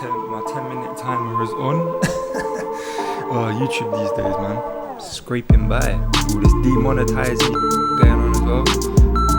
My 10-minute timer is on. Oh, YouTube these days, man. Scraping by. All this demonetizing going on as well.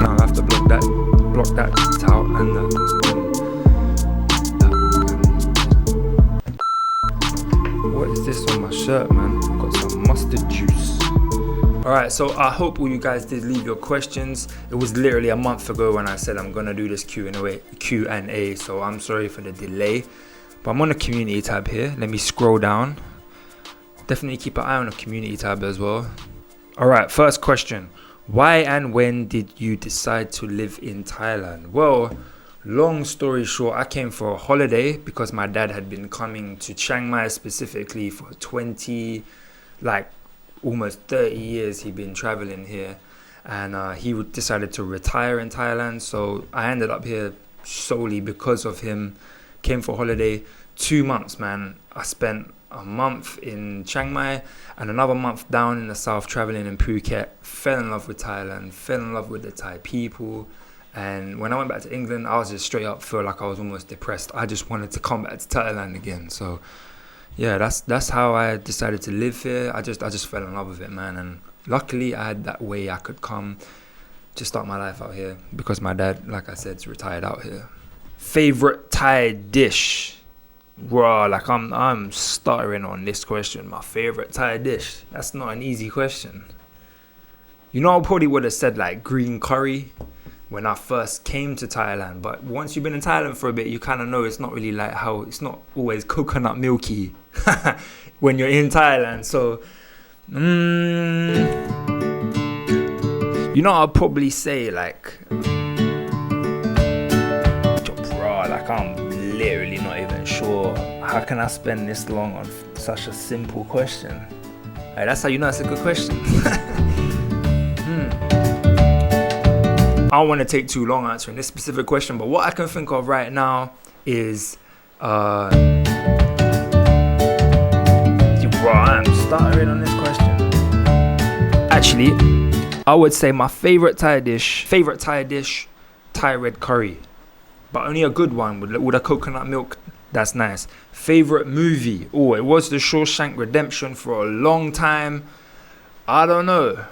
Now I have to block that out and what is this on my shirt, man? I've got some mustard juice. Alright, so I hope all you guys did leave your questions. It was literally a month ago when I said I'm gonna do this Q&A, so I'm sorry for the delay. But I'm on the community tab here. Let me scroll down. Definitely keep an eye on the community tab as well. Alright, first question. Why and when did you decide to live in Thailand? Well, long story short, I came for a holiday because my dad had been coming to Chiang Mai specifically for almost 30 years. He'd been traveling here, and he decided to retire in Thailand. So I ended up here solely because of him. Came for holiday. 2 months, man. I spent a month in Chiang Mai and another month down in the south traveling in Phuket. Fell in love with Thailand, fell in love with the Thai people. And when I went back to England, I was just straight up feel like I was almost depressed. I just wanted to come back to Thailand again. So yeah, that's how I decided to live here. I just fell in love with it, man. And luckily I had that way I could come to start my life out here because my dad, like I said, is retired out here. Favorite Thai dish? Bro, like I'm stuttering on this question. My favorite Thai dish. That's not an easy question. You know, I probably would have said like green curry when I first came to Thailand, but once you've been in Thailand for a bit, you kind of know it's not really like how it's not always coconut milky when you're in Thailand. So you know, I'll probably say like I'm literally not even sure. How can I spend this long on such a simple question? Like, that's how you know it's a good question. I don't want to take too long answering this specific question, but what I can think of right now is I'm stuttering on this question. Actually, I would say my favorite Thai dish, Thai red curry. But only a good one with a coconut milk. That's nice. Favorite movie? Oh, it was The Shawshank Redemption for a long time. I don't know.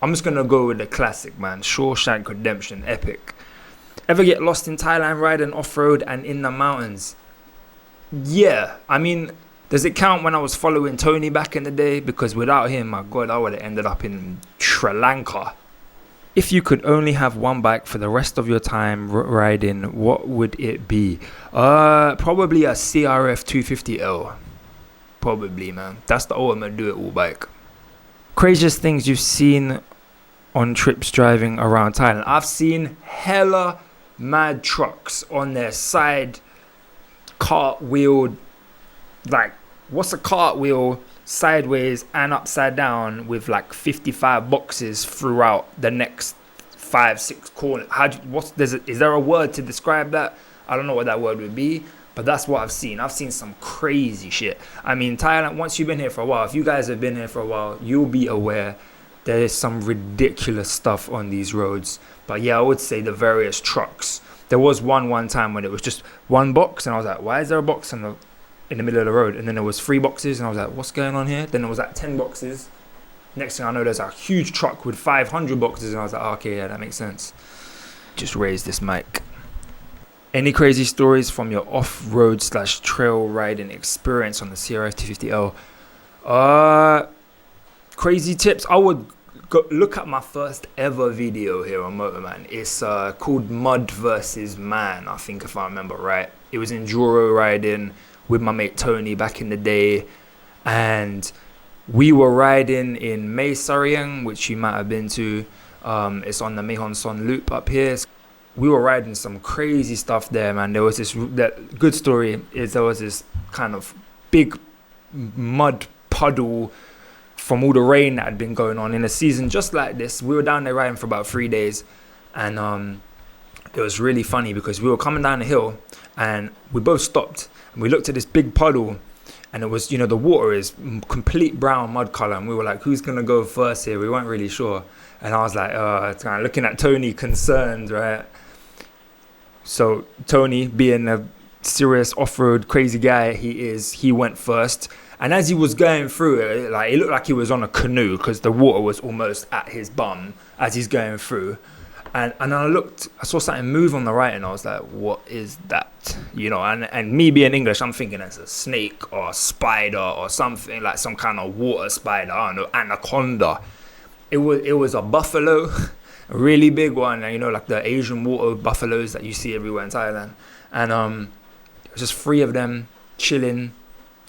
I'm just going to go with the classic, man. Shawshank Redemption, epic. Ever get lost in Thailand riding off-road and in the mountains? Yeah. I mean, does it count when I was following Tony back in the day? Because without him, my God, I would have ended up in Sri Lanka. If you could only have one bike for the rest of your time riding, what would it be? Probably a CRF 250L. Probably, man. That's the ultimate do-it-all bike. Craziest things you've seen on trips driving around Thailand? I've seen hella mad trucks on their side cartwheeled. Like, what's a cartwheel? Sideways and upside down with like 55 boxes throughout the next 5-6 corners. Is there a word to describe that? I don't know what that word would be, but that's what I've seen. I've seen some crazy shit. I mean, Thailand, once you've been here for a while, if you guys have been here for a while, you'll be aware there is some ridiculous stuff on these roads. But yeah, I would say the various trucks. There was one time when it was just one box and I was like, why is there a box in the middle of the road? And then there was 3 boxes and I was like, what's going on here? Then there was like 10 boxes. Next thing I know, there's a huge truck with 500 boxes and I was like, okay, yeah, that makes sense. Just raise this mic. Any crazy stories from your off-road / trail riding experience on the CRF 250L? Crazy tips. I would go look at my first ever video here on MOTOFAM. It's called Mud versus Man, I think, if I remember right. It was enduro riding with my mate Tony back in the day, and we were riding in Mae Sariang, which you might have been to. It's on the Mae Hon Son loop up here. We were riding some crazy stuff there, man. There was that good story is there was this kind of big mud puddle from all the rain that had been going on in a season just like this. We were down there riding for about 3 days, and it was really funny because we were coming down the hill and we both stopped. And we looked at this big puddle and it was, the water is complete brown mud color. And we were like, who's going to go first here? We weren't really sure. And I was like, kind of looking at Tony concerned, right? So Tony, being a serious off-road crazy guy he went first. And as he was going through it, like, it looked like he was on a canoe because the water was almost at his bum as he's going through. And I saw something move on the right, and I was like, what is that? You know, and me being English, I'm thinking it's a snake or a spider or something, like some kind of water spider, I don't know, anaconda. It was a buffalo, a really big one, and, you know, like the Asian water buffaloes that you see everywhere in Thailand. And it was just 3 of them chilling.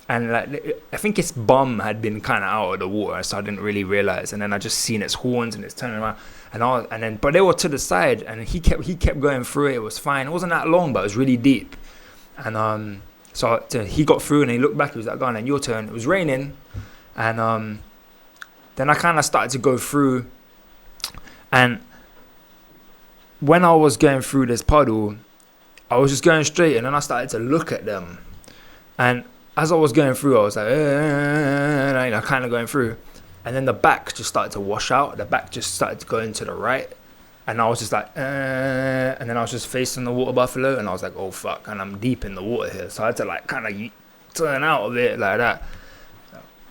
And like, I think its bum had been kind of out of the water, so I didn't really realize. And then I just seen its horns and it's turning around, but they were to the side, and he kept going through it. It was fine. It wasn't that long, but it was really deep. And so he got through, and he looked back. He was like, "Go on, then your turn." It was raining, and then I kind of started to go through, and when I was going through this puddle, I was just going straight, and then I started to look at them, and as I was going through, I was like, kind of going through. And then the back just started to wash out. The back just started to go into the right. And I was just like, and then I was just facing the water buffalo. And I was like, oh, fuck. And I'm deep in the water here. So I had to like kind of turn out of it like that.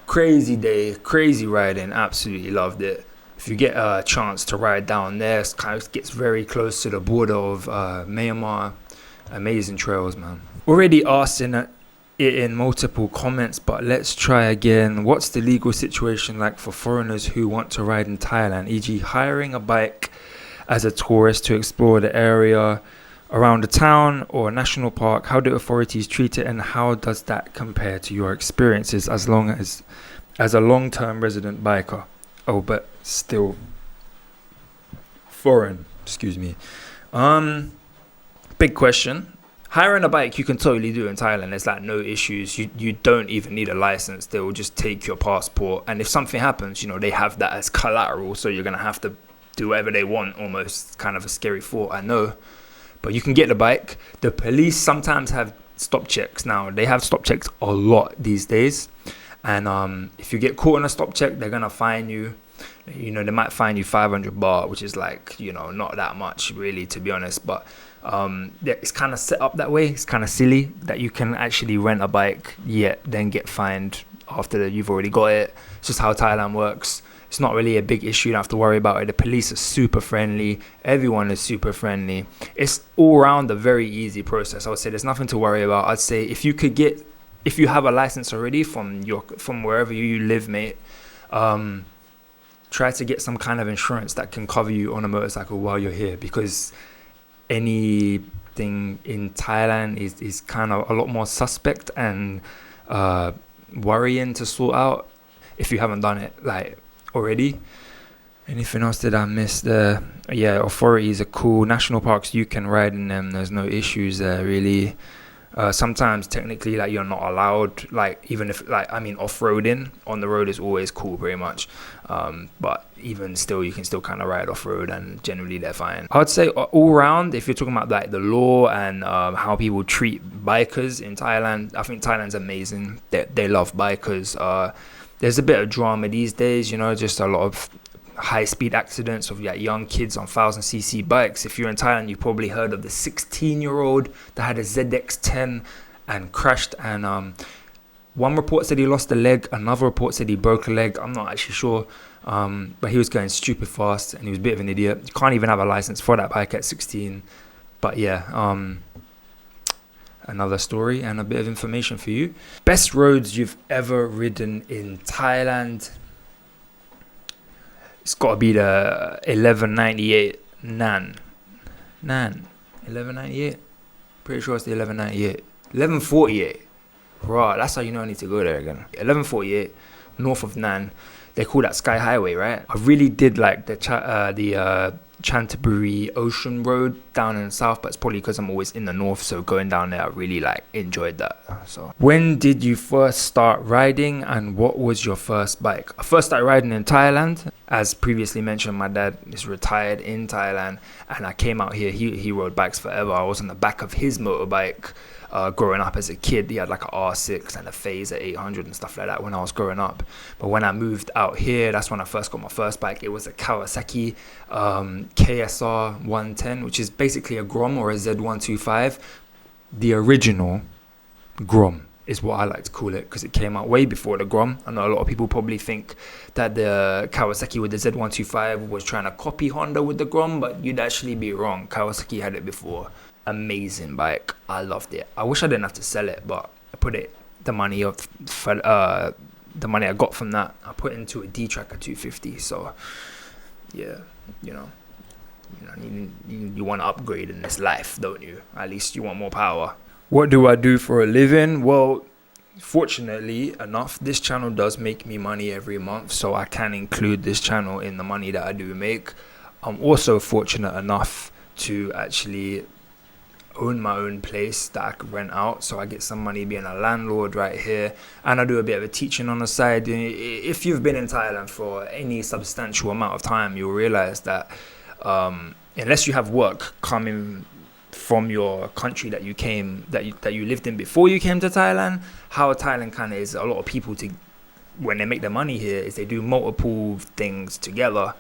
Crazy day, crazy riding. Absolutely loved it. If you get a chance to ride down there, it kind of gets very close to the border of Myanmar. Amazing trails, man. Already asked it in multiple comments, but let's try again. What's the legal situation like for foreigners who want to ride in Thailand, e.g. hiring a bike as a tourist to explore the area around the town or a national park? How do authorities treat it, and how does that compare to your experiences as a long-term resident biker? Oh, but still foreign, excuse me. Big question. Hiring a bike, you can totally do in Thailand. There's like no issues. You don't even need a license. They will just take your passport. And if something happens, you know, they have that as collateral. So you're going to have to do whatever they want. Almost kind of a scary thought, I know. But you can get the bike. The police sometimes have stop checks now. They have stop checks a lot these days. And if you get caught on a stop check, they're going to fine you. You know, they might fine you 500 baht, which is like, you know, not that much really, to be honest. But it's kind of set up that way. It's kind of silly that you can actually rent a bike yet then get fined after you've already got it. It's just how Thailand works. It's not really a big issue. You don't have to worry about it. The police are super friendly. Everyone is super friendly. It's all around a very easy process. I would say there's nothing to worry about. I'd say if you have a license already from wherever you live, mate, try to get some kind of insurance that can cover you on a motorcycle while you're here, because anything in Thailand is kind of a lot more suspect and worrying to sort out if you haven't done it like already. Anything else that I missed there? Yeah, authorities are cool. National parks, you can ride in them. There's no issues there really. Sometimes technically, like, you're not allowed, like, even if, like, I mean, off-roading on the road is always cool pretty much, but even still, you can still kind of ride off-road, and generally they're fine. I'd say all around, if you're talking about like the law and how people treat bikers in Thailand, I think Thailand's amazing. They love bikers. There's a bit of drama these days, you know, just a lot of high-speed accidents of like young kids on 1000cc bikes. If you're in Thailand, you probably heard of the 16-year-old that had a ZX10 and crashed, and one report said he lost a leg, another report said he broke a leg. I'm not actually sure, but he was going stupid fast and he was a bit of an idiot. You can't even have a license for that bike at 16. But yeah, another story and a bit of information for you. Best roads you've ever ridden in Thailand. It's got to be the 1198 Nan. 1198? Pretty sure it's the 1198. 1148. Right, that's how you know I need to go there again. 1148, north of Nan. They call that Sky Highway, right? I really did like the Chantaburi Ocean Road down in the south, but it's probably because I'm always in the north, so going down there I really like enjoyed that. So when did you first start riding, and what was your first bike? I first started riding in Thailand. As previously mentioned, my dad is retired in Thailand, and I came out here. He rode bikes forever. I was on the back of his motorbike growing up as a kid. He had like an R6 and a Phaser 800 and stuff like that when I was growing up. But when I moved out here, that's when I first got my first bike. It was a Kawasaki KSR 110, which is basically a Grom or a Z125, the original Grom is what I like to call it, because it came out way before the Grom. I know a lot of people probably think that the Kawasaki with the Z125 was trying to copy Honda with the Grom, but you'd actually be wrong. Kawasaki had it before. Amazing bike. I loved it. I wish I didn't have to sell it, but I put it, the money I got from that, I put into a D-Tracker 250. So yeah, you want to upgrade in this life, don't you? At least you want more power. What do I do for a living? Well, fortunately enough, this channel does make me money every month, so I can include this channel in the money that I do make. I'm also fortunate enough to actually own my own place that I could rent out, so I get some money being a landlord right here, and I do a bit of a teaching on the side. If you've been in Thailand for any substantial amount of time, you'll realize that unless you have work coming from your country that you lived in before you came to Thailand, how Thailand kind of is, a lot of people, to when they make their money here, is they do multiple things together,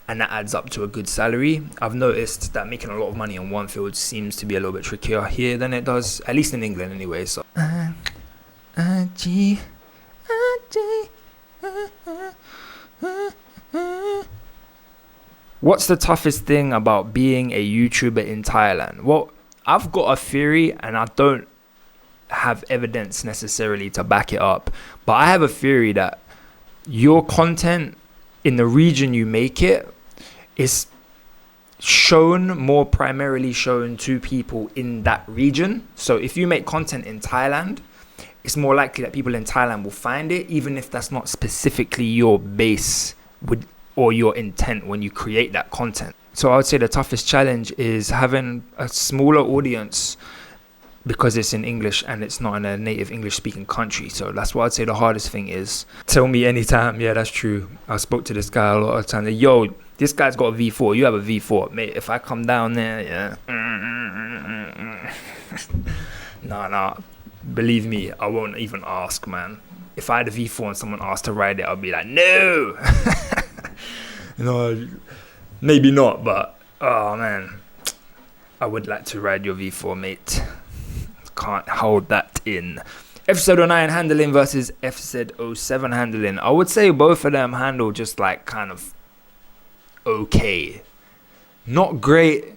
and that adds up to a good salary. I've noticed that making a lot of money in one field seems to be a little bit trickier here than it does, at least in England anyway. So what's the toughest thing about being a YouTuber in Thailand? Well, I've got a theory, and I don't have evidence necessarily to back it up, but I have a theory that your content in the region you make it is primarily shown to people in that region. So if you make content in Thailand, it's more likely that people in Thailand will find it, even if that's not specifically your base or your intent when you create that content. So I would say the toughest challenge is having a smaller audience, because it's in English and it's not in a native English speaking country. So that's what I'd say the hardest thing is. Tell me anytime. Yeah, that's true. I spoke to this guy a lot of times. Yo, this guy's got a V4. You have a V4. Mate, if I come down there, yeah. Nah. Believe me, I won't even ask, man. If I had a V4 and someone asked to ride it, I'd be like, no. No, maybe not, but oh man, I would like to ride your V4, mate. Can't hold that in. FZ09 handling versus FZ07 handling. I would say both of them handle just like kind of okay. Not great,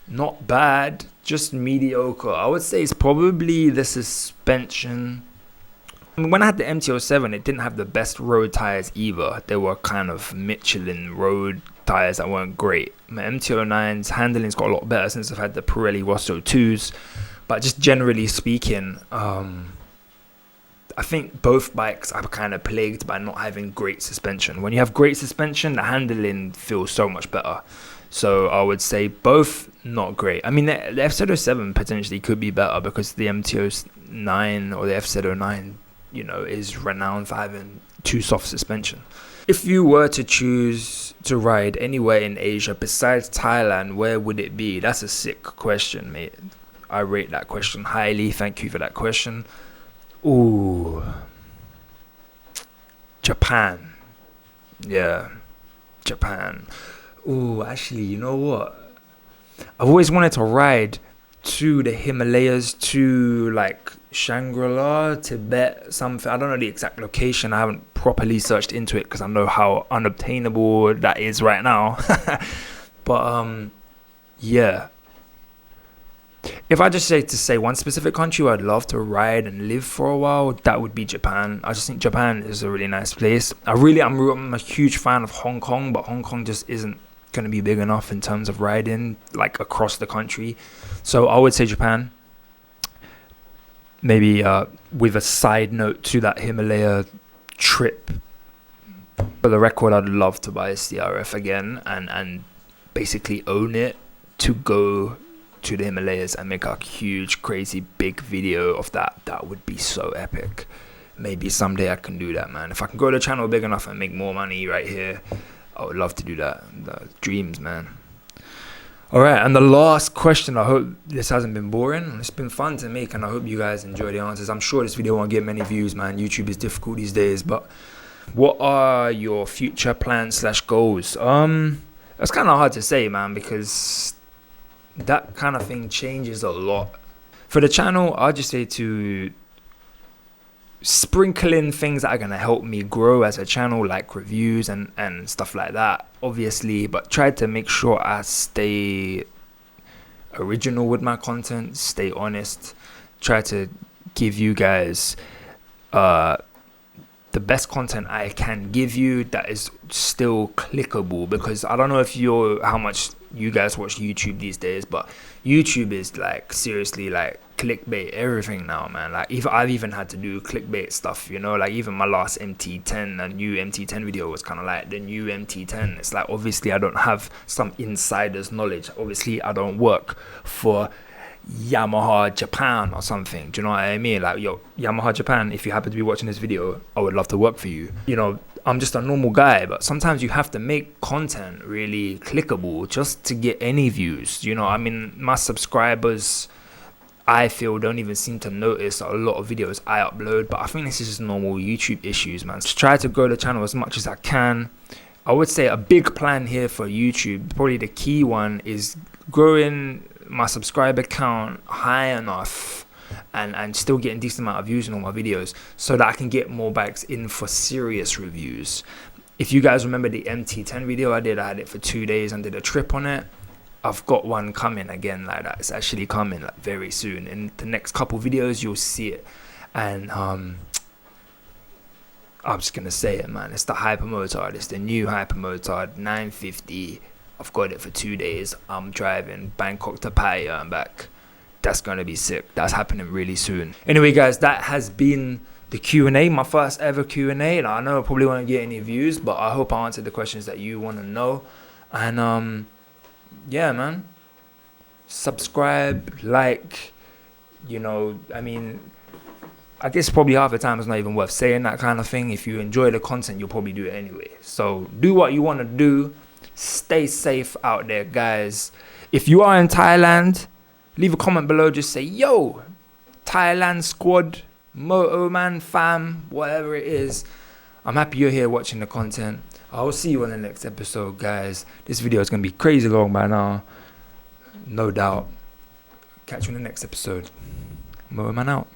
not bad, just mediocre. I would say it's probably the suspension. When I had the MT-07, it didn't have the best road tires either. They were kind of Michelin road tires that weren't great. My MT-09's handling's got a lot better since I've had the Pirelli Rosso 2s. But just generally speaking, I think both bikes are kind of plagued by not having great suspension. When you have great suspension, the handling feels so much better. So I would say both not great. I mean, the FZ07 potentially could be better, because the MT-09 or the FZ09, is renowned for having too soft suspension. If you were to choose to ride anywhere in Asia besides Thailand, where would it be? That's a sick question, mate. I rate that question highly. Thank you for that question. Ooh. Japan. Yeah. Japan. Ooh, actually, you know what? I've always wanted to ride to the Himalayas, to like Shangri-La, Tibet, something. I don't know the exact location. I haven't properly searched into it because I know how unobtainable that is right now. But yeah. If I just say one specific country I'd love to ride and live for a while, that would be Japan. I just think Japan is a really nice place. I'm a huge fan of Hong Kong, but Hong Kong just isn't going to be big enough in terms of riding like across the country. So I would say Japan. Maybe with a side note to that Himalaya trip. For the record, I'd love to buy a CRF again and basically own it to go to the Himalayas and make a huge, crazy, big video of that. That would be so epic. Maybe someday I can do that, man. If I can grow the channel big enough and make more money right here, I would love to do that. The dreams, man. All right, and the last question. I hope this hasn't been boring. It's been fun to make, and I hope you guys enjoy the answers. I'm sure this video won't get many views, man. YouTube is difficult these days, but what are your future plans / goals? That's kind of hard to say, man, because that kind of thing changes a lot. For the channel, I'll just say to sprinkle in things that are going to help me grow as a channel, like reviews and stuff like that, obviously, but try to make sure I stay original with my content, stay honest, try to give you guys the best content I can give you that is still clickable, because I don't know if how much you guys watch YouTube these days, but YouTube is like seriously like clickbait everything now, man. Like I've even had to do clickbait stuff, you know, like even my last MT10, a new MT10 video was kind of like the new MT10. It's like, obviously I don't have some insider's knowledge, obviously I don't work for Yamaha Japan or something, do you know what I mean? Like, yo, Yamaha Japan, if you happen to be watching this video, I would love to work for you. You know, I'm just a normal guy, but sometimes you have to make content really clickable just to get any views. You know, I mean, my subscribers, I feel, don't even seem to notice a lot of videos I upload, but I think this is just normal YouTube issues, man. Just try to grow the channel as much as I can. I would say a big plan here for YouTube, probably the key one, is growing my subscriber count high enough and still getting decent amount of views on all my videos so that I can get more bikes in for serious reviews. If you guys remember the MT10 video I had it for 2 days and did a trip on it. I've got one coming again like that. It's actually coming like very soon. In the next couple videos you'll see it. And I'm just gonna say it, man. It's the Hypermotard. It's the new Hypermotard 950. I've got it for 2 days. I'm driving Bangkok to Pattaya and back. That's gonna be sick. That's happening really soon. Anyway, guys, that has been the Q&A, my first ever Q&A. I know I probably won't get any views, but I hope I answered the questions that you want to know. And yeah, man, subscribe, like, you know, I mean, I guess probably half the time it's not even worth saying that kind of thing. If you enjoy the content, you'll probably do it anyway. So do what you want to do. Stay safe out there, guys. If you are in Thailand, leave a comment below. Just say, yo, Thailand squad, MOTOFAM, fam, whatever it is. I'm happy you're here watching the content. I will see you on the next episode, guys. This video is going to be crazy long by now, no doubt. Catch you in the next episode. MOTOFAM out.